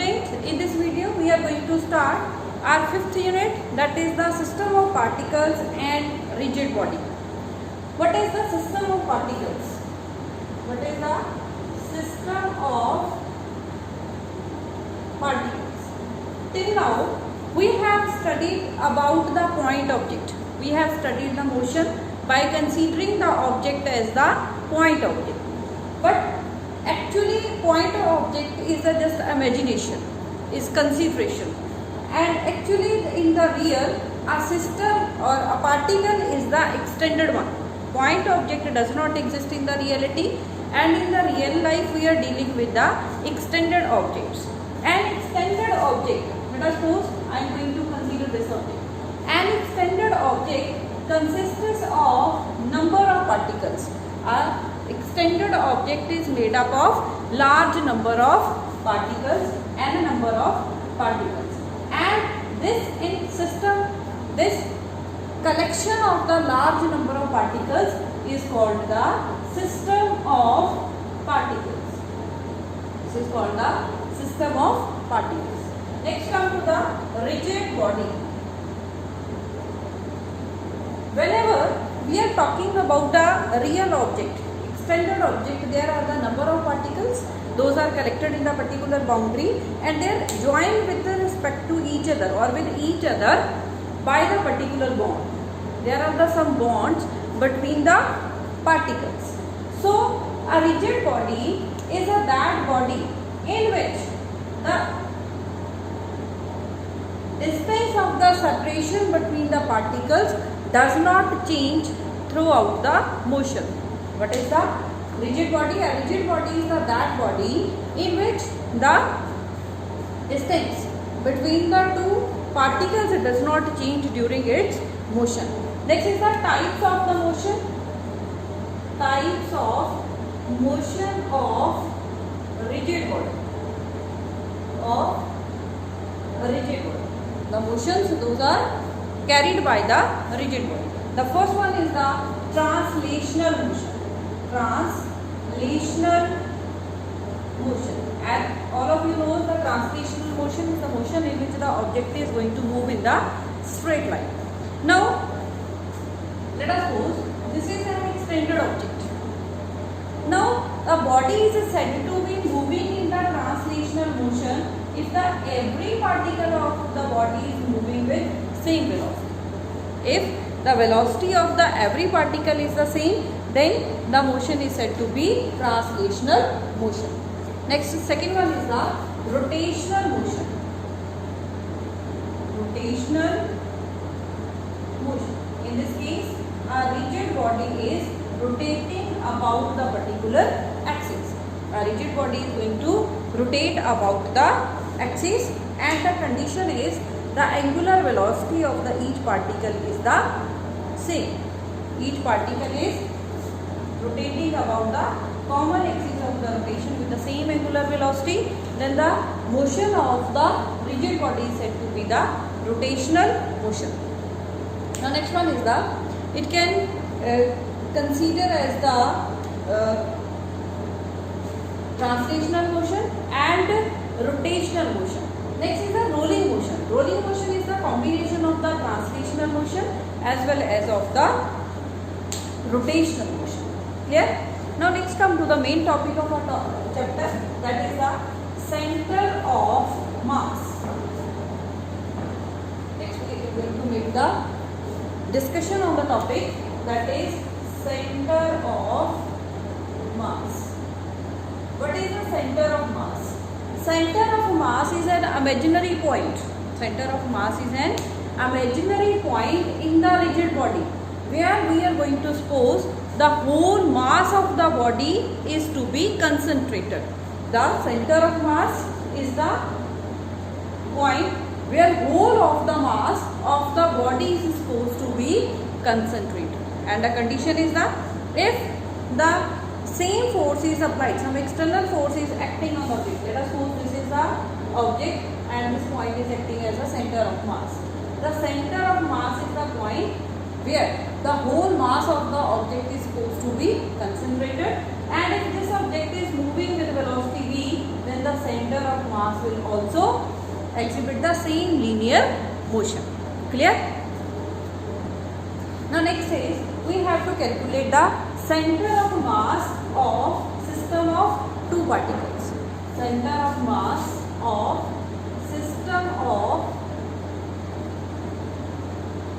students, in this video we are going to start our fifth unit, that is the system of particles and rigid body. What is the system of particles? What is the system of particles? Till now we have studied about the point object. We have studied the motion by considering the object as the point object. But actually point object is just imagination, is consideration, and actually in the real a system or a particle is the extended one. Point object does not exist in the reality, and in the real life we are dealing with the extended objects. An extended object, let us suppose I am going to consider this object. An extended object consists of number of particles. A extended object is made up of large number of particles and a number of particles, and this collection of the large number of particles is called the system of particles. This is called the system of particles. Next come to the rigid body. Whenever we are talking about a real object, extended object, there are the number of particles, those are collected in the particular boundary and they are joined with respect to each other or with each other by the particular bond. There are some bonds between the particles. So a rigid body is that body in which the distance of the separation between the particles does not change throughout the motion. What is the rigid body? A rigid body is that body in which the distance between the two particles does not change during its motion. Next is the types of the motion. Types of motion of rigid body. The motions, those are carried by the rigid body. The first one is the translational motion. Translational motion. And all of you know the translational motion is the motion in which the object is going to move in the straight line. Now, let us suppose this is an extended object. Now, a body is said to be moving in the translational motion if every particle of the body is moving with same velocity. If the velocity of the every particle is the same, then the motion is said to be translational motion. Next, second one is the rotational motion. Rotational motion. In this case, a rigid body is rotating about the particular axis. A rigid body is going to rotate about the axis, and the condition is the angular velocity of each particle is the same. Each particle is rotating about the common axis of the rotation with the same angular velocity, then the motion of the rigid body is said to be the rotational motion. Now next one is it can consider as the translational motion and rotational motion. Next is the rolling motion. Rolling motion is the combination of the translational motion as well as of the rotational motion. Clear? Now next come to the main topic of our chapter, that is the center of mass. Next we are going to make the discussion on the topic, that is center of mass. What is the center of mass? Center of mass is an imaginary point. Center of mass is an imaginary point in the rigid body, where we are going to suppose the whole mass of the body is to be concentrated. The center of mass is the point where whole of the mass of the body is supposed to be concentrated. And the condition is that if the same force is applied, some external force is acting on the object. Let us suppose this is the object and this point is acting as a center of mass. The center of mass is the point where the whole mass of the object is supposed to be concentrated, and if this object is moving with velocity v, then then the center of mass will also exhibit the same linear motion. Clear? Now next is we have to calculate the center of mass of system of two particles. Center of mass of system of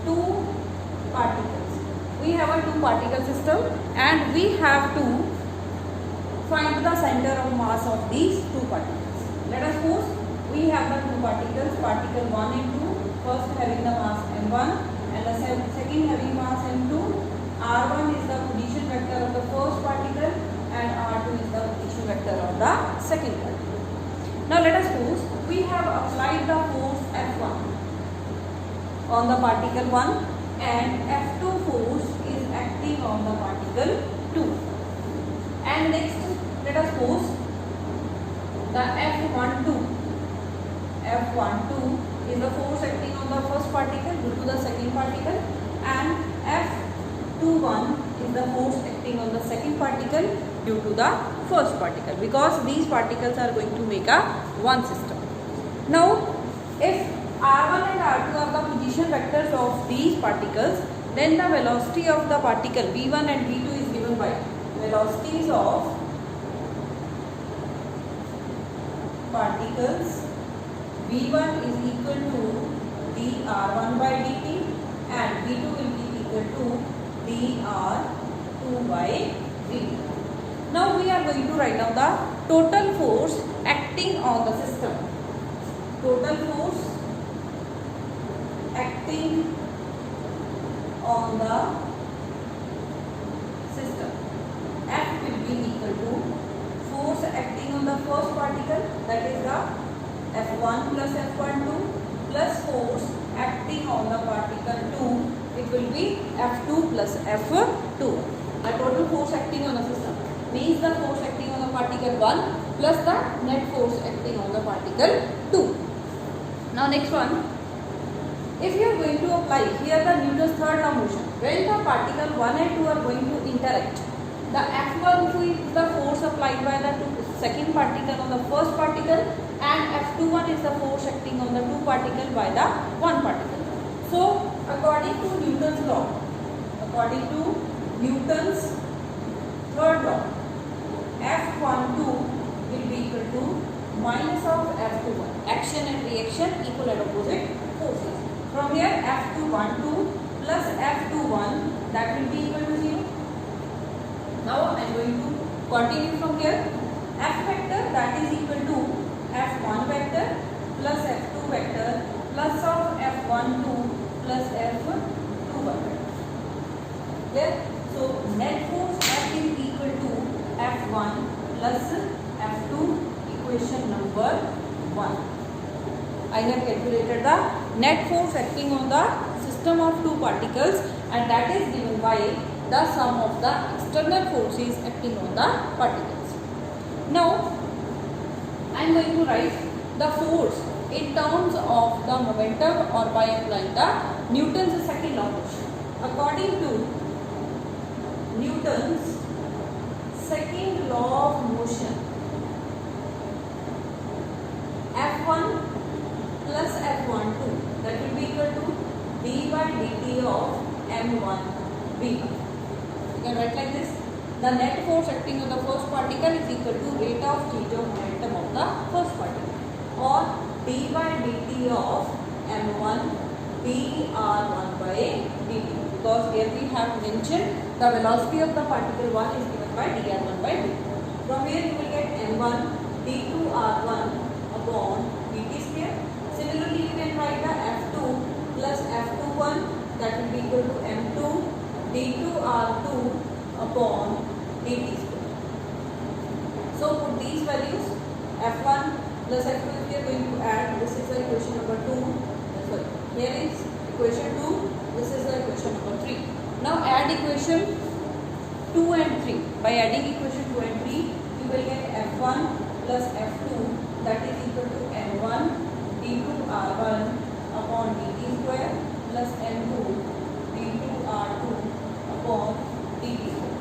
two particles. We have a two particle system and we have to find the center of mass of these two particles. Let us suppose we have the two particles, particle 1 and 2, first having the mass m1 and the second having mass m2. r1 is the position vector of the first particle and r2 is the position vector of the second particle. Now let us suppose we have applied the force F1 on the particle 1 and F2 force is acting on the particle 2. And next let us suppose the F12 is the force acting on the first particle due to the second particle and F21 is the force acting on the second particle due to the first particle, because these particles are going to make a one system. Now if r1 and r2 are the position vectors of these particles, then the velocity of the particle v1 and v2 is given by velocities of particles v1 is equal to dr1 by dt and v2 will be equal to dr2 by dt. Now we are going to write down the total force acting on the system. Total force acting on the system. F will be equal to force acting on the first particle, that is the F1 plus F12 plus force acting on the particle 2, it will be F2 plus F2. The total force acting on the system means the force acting on the particle 1 plus the net force acting on the particle 2. Now next one, if you are going to apply here the Newton's third law motion, when the particle 1 and 2 are going to interact, the F12 is the force applied by the second particle on the first particle and F21 is the force acting on the two particle by the one particle. So according to Newton's law, according to Newton's third law, F12 will be equal to minus of F21. Action and reaction equal and opposite forces. From here F12 plus F21, that will be equal to 0. Now I am going to continue from here. F vector, that is equal to F1 vector plus F2 vector plus of F12 plus F21 vector. Clear? So net force F is equal to F1 plus F2, equation number 1. I have calculated the net force acting on the system of two particles and that is given by the sum of the external forces acting on the particles. Now I am going to write the force in terms of the momentum or by applying the Newton's second law of motion. According to Newton's second law of motion, F1 plus F12, that will be equal to d by dt of m1 v1. You can write like this. The net force acting on the first particle is equal to rate of change of momentum of the first particle, or d by dt of m1 dr1 by dt, because here we have mentioned the velocity of the particle 1 is given by dr1 by dt. From here you will get m1 d2r1 upon dt square. Similarly you can write the f2 plus f21, that will be equal to m2 d2r2 upon dt square. So put these values, f1 plus f2, if we are going to add, this is the equation number 2, sorry, here is equation 2, this is the equation number 3. Now add equation 2 and 3. By adding equation 2 and 3, you will get f1 plus f2, that is equal to m1 d2r1 upon dt square plus m2 d2r2 upon dt square.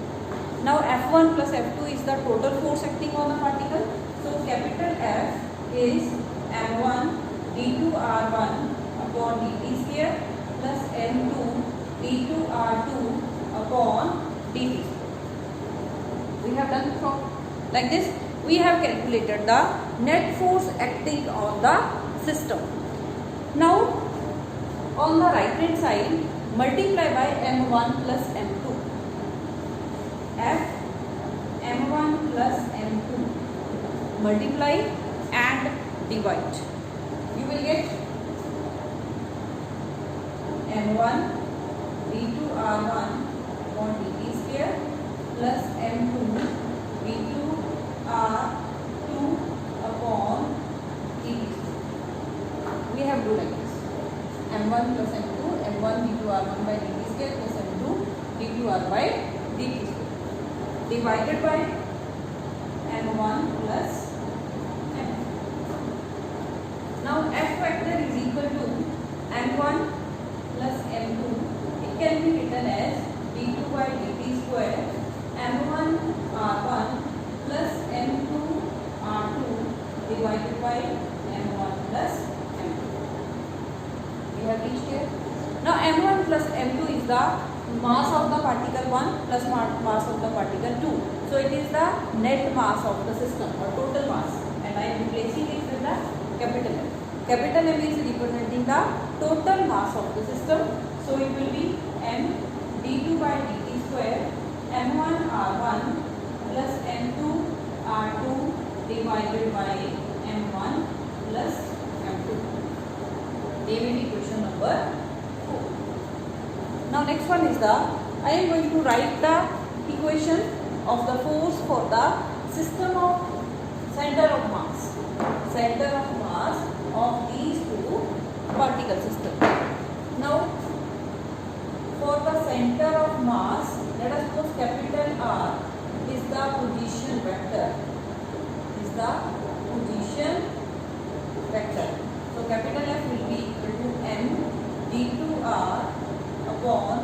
Now F1 plus F2 is the total force acting on the particle. So capital F is m1 d2r1 upon dt square plus m2 d2r2 upon dt. We have done from like this. We have calculated the net force acting on the system. Now on the right hand side, multiply by m1 plus m2. F m1 plus m2, multiply and divide. You will get m1 d2r1 upon dt square plus m2 d2r2 upon dt. We have do like this. m1 plus m2, m1 d2r1 by dt square plus m2 d2r by dt square divided by m1 plus m2. Now f factor is equal to m1 plus m2. It can be written as d2 by dt square m1 r1 plus m2 r2 divided by m1 plus m2. We have reached here. Now m1 plus m2 is the mass of the particle 1 plus mass of the particle 2. So it is the net mass of the system or total mass, and I am replacing it with the capital M. Capital M is representing the total mass of the system. So it will be m d2 by dt square m1 r1 plus m2 r2 divided by m1 plus m2. They will be question number 4. Now next one is I am going to write the equation of the force for the system of center of mass. Center of mass of these two particle systems. Now for the center of mass, let us suppose capital R is the position vector. Is the position vector. So capital F will be equal to m d2r upon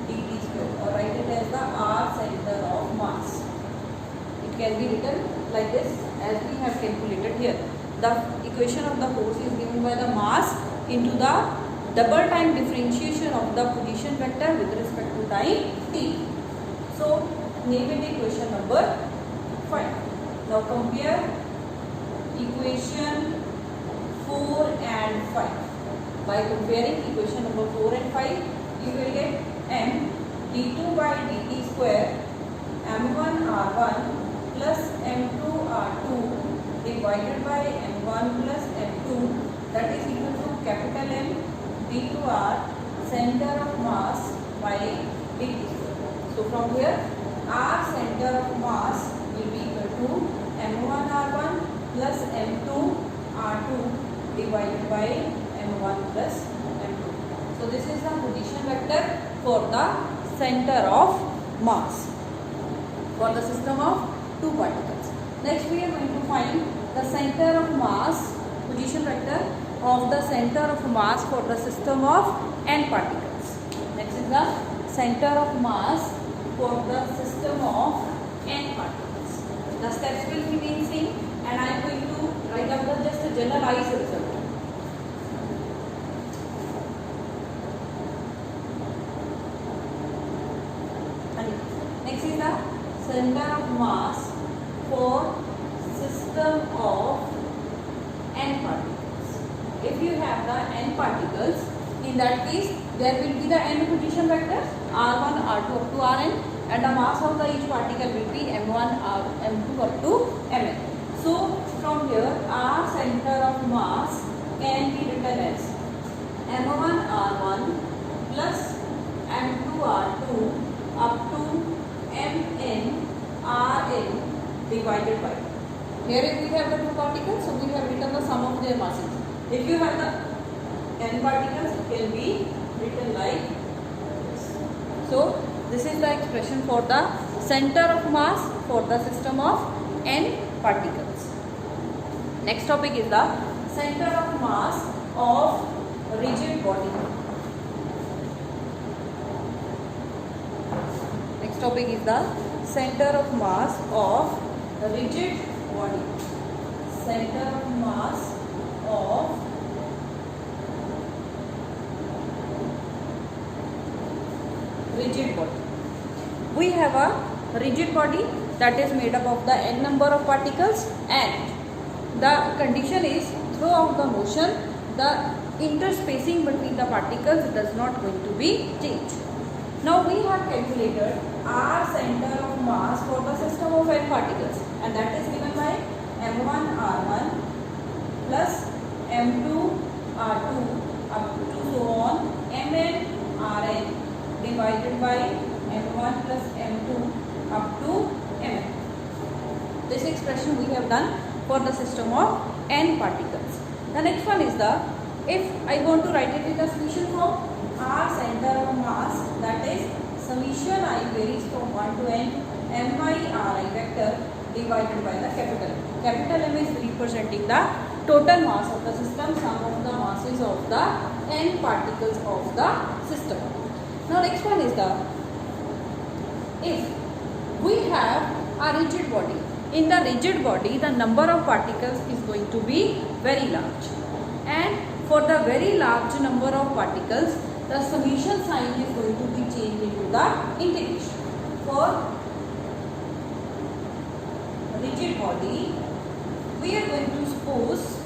dt square, or write it as the R center of mass. It can be written like this as we have calculated here. The equation of the force is given by the mass into the double time differentiation of the position vector with respect to time t. So name it equation number 5. Now compare equation 4 and 5. By comparing equation number 4 and 5, you will get m d2 by dt square m1 r1 plus m2 r2 divided by m1 plus m2, that is equal to capital M d2r center of mass by dt square. So from here r center of mass will be equal to m1 r1 plus m2 r2 divided by m1 plus m2. So this is the position vector for the center of mass for the system of two particles. Next we are going to find the center of mass, position vector of the center of mass for the system of n particles. Next is the center of mass for the system of n particles. The steps will remain same, and I am going to write up the just a generalized result. Next is the center of mass for system of n particles. If you have the n particles, in that case there will be the n position vectors r1, r2 up to rn, and the mass of the each particle will be m1, m2 up to mn. So from here r center of mass can be written as m1 r1 plus m2 r2 up to mn rn divided by. Here if we have the two particles, so we have written the sum of their masses. If you have the n particles, it can be written like this. So this is the expression for the center of mass for the system of n particles. Next topic is the center of mass of rigid body. Next topic is the center of mass of rigid body. center of mass of rigid body. We have a rigid body that is made up of the n number of particles, and the condition is throughout the motion the interspacing between the particles does not going to be changed. Now we have calculated our center of mass for the system of n particles, and that is given by m1 r1 plus m2 r2 up to so on mn rn divided by m1 plus m2 up to mn. This expression we have done for the system of n particles. The next one is the, if I want to write it in the summation form, our center of mass, that is summation I varies from 1 to n mi ri vector divided by the capital M. Capital M is representing the total mass of the system, sum of the masses of the n particles of the system. Now next one is the, if we have a rigid body, in the rigid body the number of particles is going to be very large, and for the very large number of particles the summation sign is going to be changed into the integration. For rigid body, we are going to suppose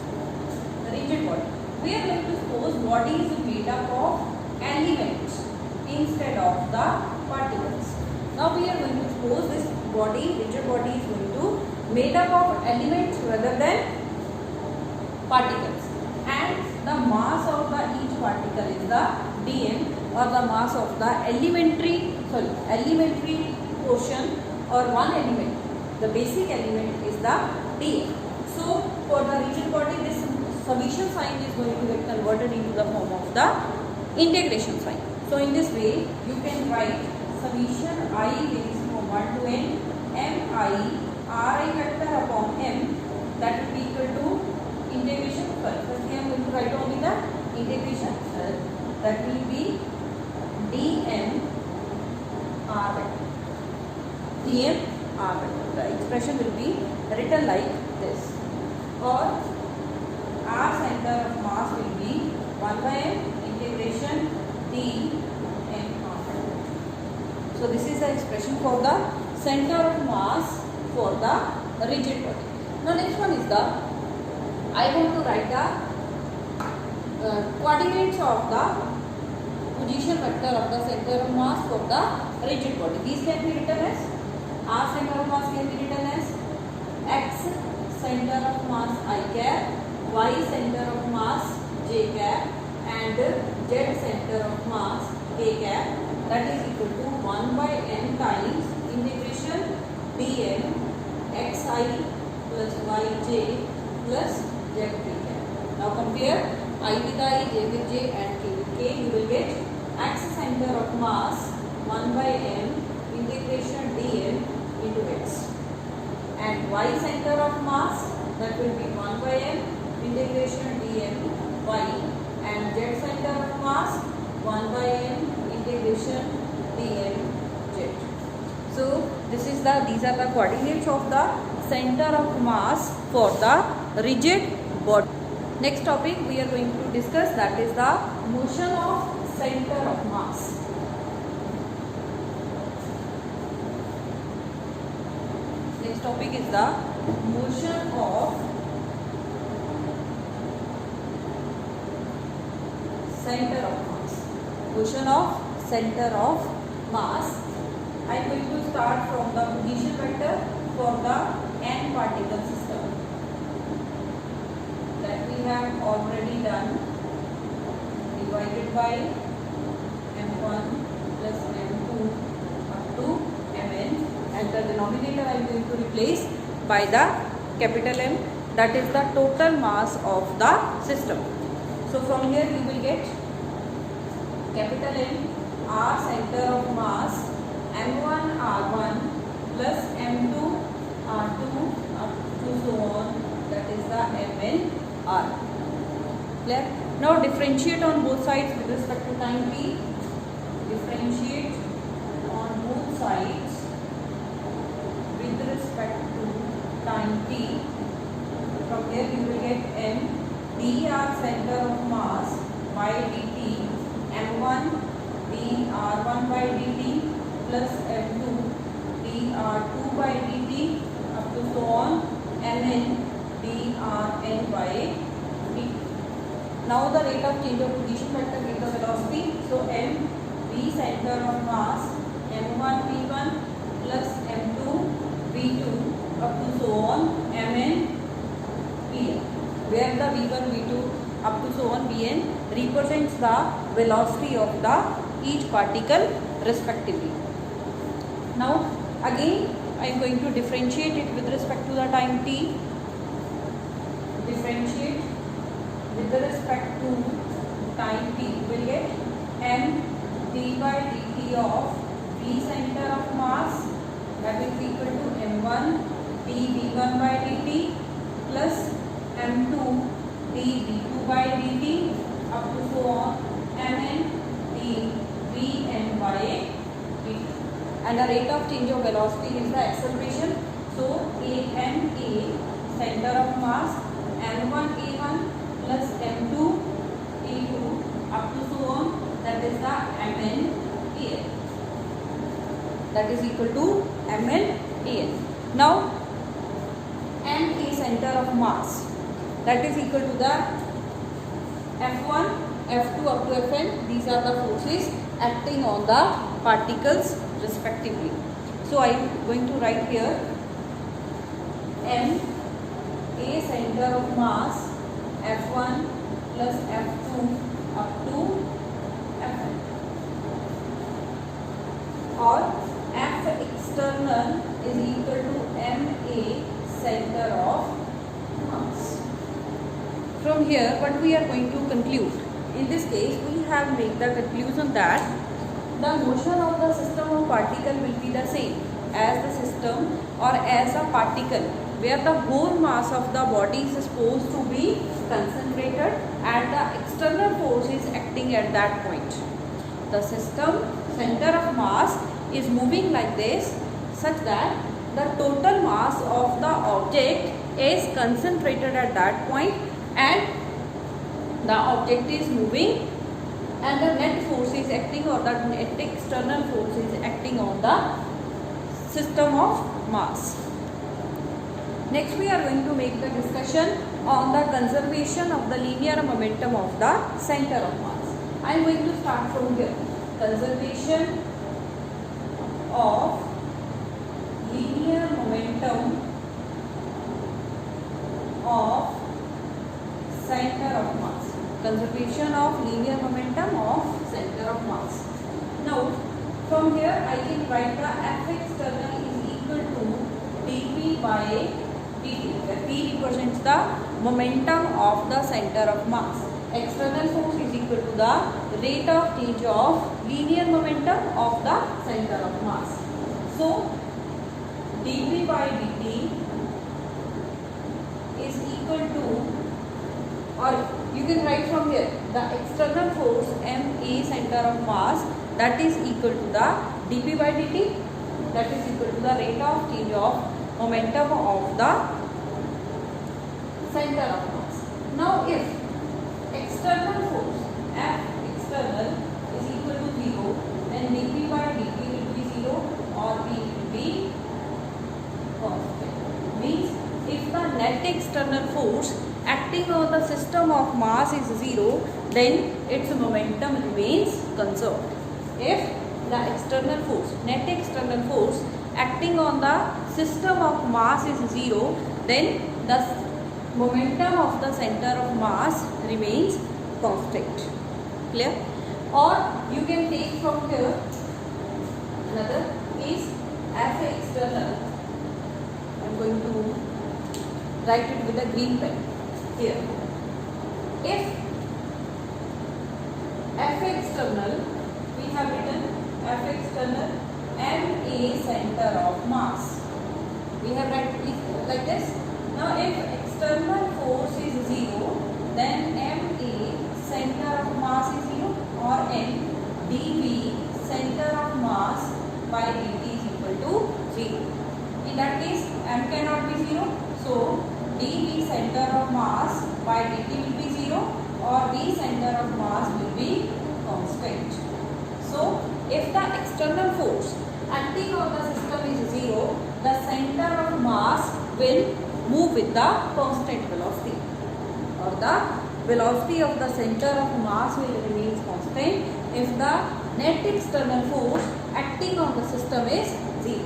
body is made up of elements instead of the particles. Now we are going to suppose this body, rigid body, is going to made up of elements rather than particles, and the mass of the each particle is the dm, or the mass of the elementary portion or one element, the basic element is the dm. So for the rigid body this summation sign is going to get converted into the form of the integration sign. So in this way you can write summation I varies from 1 to n mi ri vector upon m, that will be equal to integration. Firstly I am going to write only the integration, that will be dm r vector. dm r vector. The expression will be written like this, or our center of mass will be 1 by m integration dm r vector. So this is the expression for the center of mass for the rigid body. Now next one is the, I want to write the coordinates of the position vector of the center of mass for the rigid body. These can be written as, r center of mass can be written as x center of mass I cap, y center of mass j cap, and z center of mass k cap, that is equal to 1 by n times integration dm xi plus yj plus z k cap. Now compare I with I, j with j, and k with k. You will get x center of mass 1 by m integration dm into x, and y center of mass, that will be 1 by m integration dm y, and z center of mass 1 by m integration dm z. So these are the coordinates of the center of mass for the rigid body. Next topic we are going to discuss, that is the motion of center of mass. Next topic is the motion of center of mass. Motion of center of mass. I am going to start from the position vector for the n particle system that we have already done, divided by m1 plus m2 up to mn, and the denominator I am going to replace by the capital M, that is the total mass of the system. So from here you will get capital M, r center of mass m1 r1 plus m2 r2 up to so on, that is the mn r. Clear? Now differentiate on both sides with respect to time t. Differentiate on both sides with respect to time t. from here you will get m dr center of mass by dt m1 dr1 by dt plus m2 dr2 by dt up to so on mn drn by dt. Now the rate of change of position vector with the velocity. So m v center of mass m1 v1 plus m2 v2 up to so on mn vn, where the v1 v2 up to so on vn represents the velocity of the each particle respectively. Now again I am going to differentiate it with respect to the time t. Differentiate with respect to time t, will get m d by dt of v center of mass, that is equal to m1 dv1 by dt plus m2 dv2 by dt up to so on mn dvn by dt. And the rate of change of velocity is the acceleration. So a center of mass m1 a1 plus m2 a2 up to so on, that is the mn an, that is equal to mn an. Now ma center of mass, that is equal to the f1 f2 up to fn. These are the forces acting on the particles respectively. So I am going to write here m a center of mass f1 plus f2 up to fn, or f external is equal to ma center of mass. From here what we are going to conclude? In this case we have made the conclusion that the motion of the system of particle will be the same as the system or as a particle where the whole mass of the body is supposed to be concentrated and the external force is acting at that point. The system center of mass is moving like this, such that the total mass of the object is concentrated at that point and the object is moving and the net force is acting, or the net external force is acting on the system of mass. Next we are going to make the discussion on the conservation of the linear momentum of the center of mass. I am going to start from here. Conservation of linear momentum of center of mass. Conservation of linear momentum of center of mass. Now from here I can write the F external is equal to dp by dt. P represents the momentum of the center of mass. External force is equal to the rate of change of linear momentum of the center of mass. So dp by dt is equal to, or you can write from here, the external force ma center of mass, that is equal to the dp by dt, that is equal to the rate of change of momentum of the center of mass. Now if external force F external is equal to 0, then dp by dt will be 0 or p will be constant. Means if the net external force acting on the system of mass is 0, then its momentum remains conserved. If the external force, net external force acting on the system of mass is 0, then the momentum of the center of mass remains constant. Clear? Or you can take from here another is F external. I am going to write it with a green pen here. If F external, we have written F external ma center of mass. We have written like this. Now if external force is 0, then ma center of mass is 0, or n dv center of mass by dt is equal to 0. In that case m cannot be 0, so dv center if the external force acting on the system is 0, the center of mass will move with the constant velocity, or the velocity of the center of mass will remain constant if the net external force acting on the system is 0.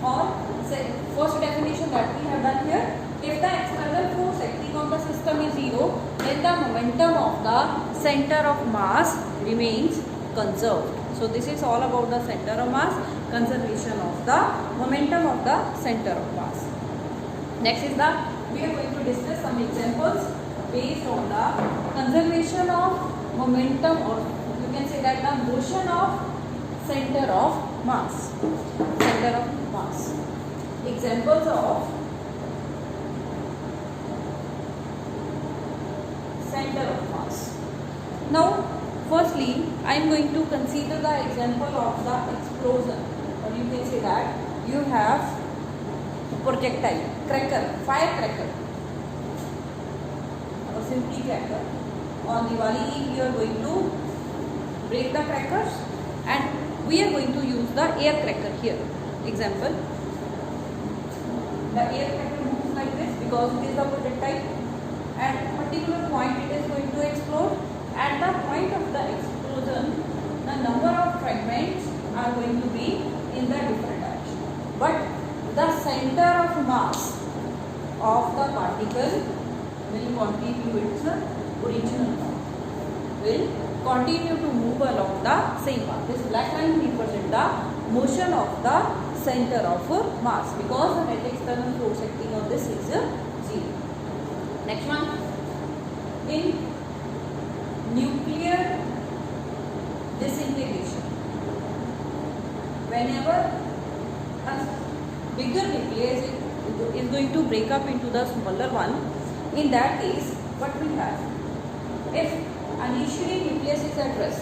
Or say, first definition that we have done here, if the external force acting on the system is 0, then the momentum of the center of mass remains conserved. So this is all about the center of mass, conservation of the momentum of the center of mass. Next is we are going to discuss some examples based on the conservation of momentum, or you can say that the motion of center of mass. Center of mass. Examples of center of mass. Now, firstly, I am going to consider the example of the explosion, or you can say that you have projectile, cracker, firecracker, or simply cracker. On Diwali Eve, you are going to break the crackers, and we are going to use the air cracker here. Example, the air cracker moves like this because it is a projectile. At a particular point, it is going to explode. At the point of the explosion, the number of fragments are going to be in the different direction. But the center of mass of the particle will continue its original path, will continue to move along the same path. This black line represents the motion of the center of mass, because the net external force acting on this is 0. Next one, in nuclear disintegration, whenever a bigger nucleus is going to break up into the smaller one, in that case, what we have? If initially nucleus is at rest,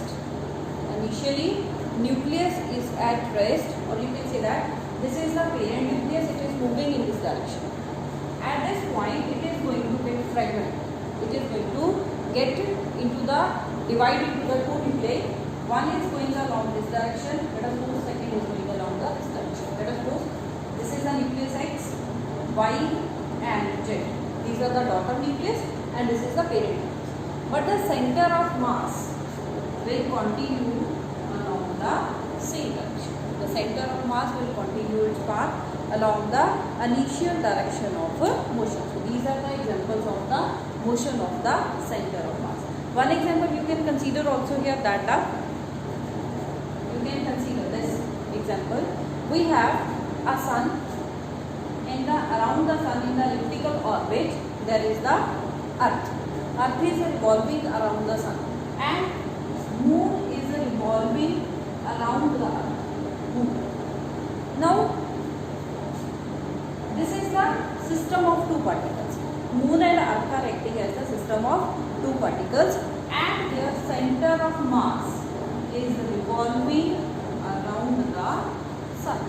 or you can say that this is the parent nucleus, it is moving in this direction. At this point, it is going to get fragment. It is going to get into the, divide into the two nuclei. One is going along this direction, let us suppose second is going along this direction. Let us suppose this is the nucleus X, Y and Z. These are the daughter nucleus and this is the parent nucleus. But the center of mass will continue along the same direction. The center of mass will continue its path along the initial direction of motion. So these are the examples of the motion of the center of mass. One example you can consider also here that you can consider this example. We have a sun, and around the sun in the elliptical orbit there is the earth. Earth is revolving around the sun and moon is revolving around the earth. Now this is the system of two particles. Moon and earth are acting as the system of two particles, and their center of mass is revolving around the sun.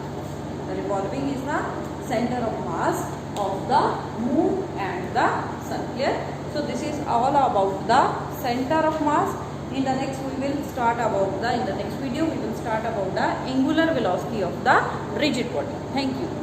The revolving is the center of mass of the moon and the sun. Clear? So this is all about the center of mass. In the next we will start about in the next video we will start about the angular velocity of the rigid body. Thank you.